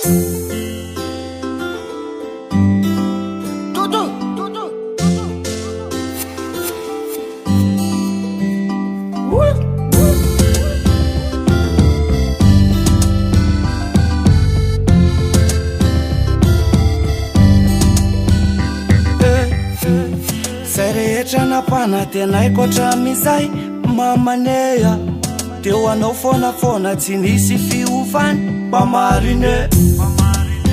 Zay rehetra napana tenaiko hatramizay mamanea teo anao foana tsy nisy fiofany mba marine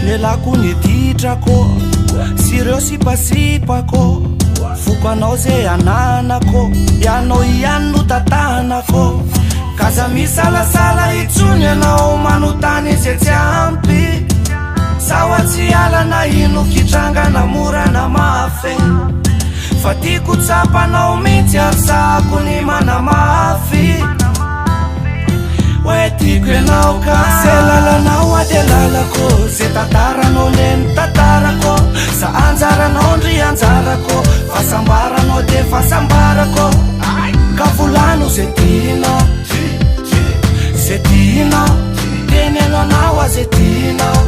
nelako niditrako sy ireo sipasipako foko anao zay ananako ianao ihany no tatanako kaza misalasala itsony anao manotany zay tsy ampy sawa tsy alana ino kitrangana morana mafy fa tiako tsapanao mitsy arsako ny manamafy hoe tiako ianao ka zay lalanao ade lalako zay tantaranao neny tantarako sa anjaranao ndry anjarako fahasambaranao de fahasambarako ka volano zay tianao zay tianao teneno anao azay tianao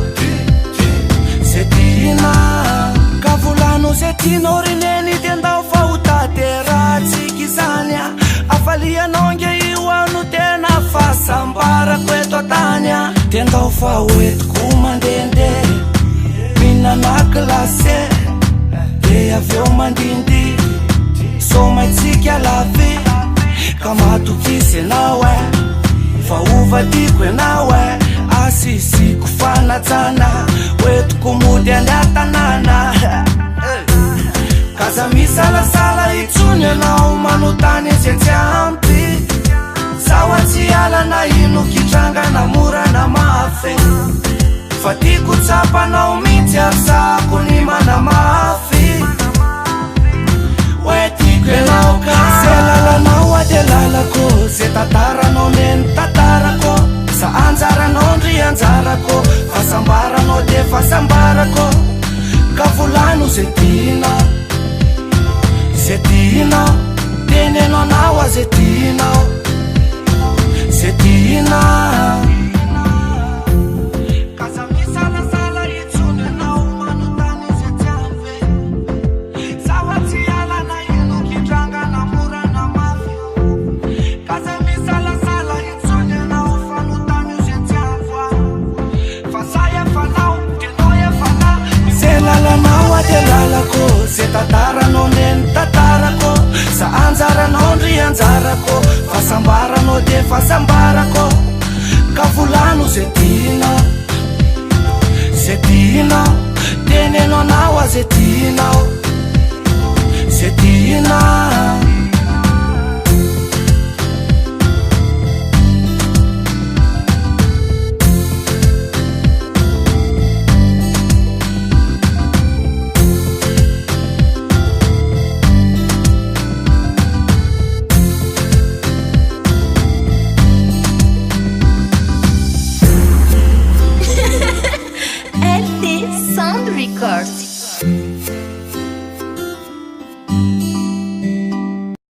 zay tianao ka volano zay tianao reneny de andao fa ho tateratsiky zany a afalianao nge io ano tena fahasambarako eto tany a de andao fa hoentiko mandendeha mihinana klasy de aveo mandindy somaitsika lavy ka matokisy anao fa ovadiko anao asisiko fanajana hoentiko mody andea tanàna kaza misalasala itsony anao manotany zay tsy ampy sawa tsy alana ino kitrangana morana mafy fa tiako tsapanao mitsy arsako ny manamafy hoe tiako ianao ka zay lalanao ade lalako zay tantaranao neny tantarako sa anjaranao ndry anjarako fahasambaranao de fahasambarako ka volano zay tianao zay tianao teneno anao azay tianao zay tianao kaza misalasala itsony anao manotany zay tsy ampy sawa tsy alana ino kitrangana morana mafy kaza misalasala itsony anao fanotany zay tsy ampy fa say efanao tenao efana zay lalanao ade lalako zay tantaranao neny tantarako sa anjaranao ndry anjarako fahasambaranao de fahasambarako ka volano zay tianao teneno anao azay tianao zay tianao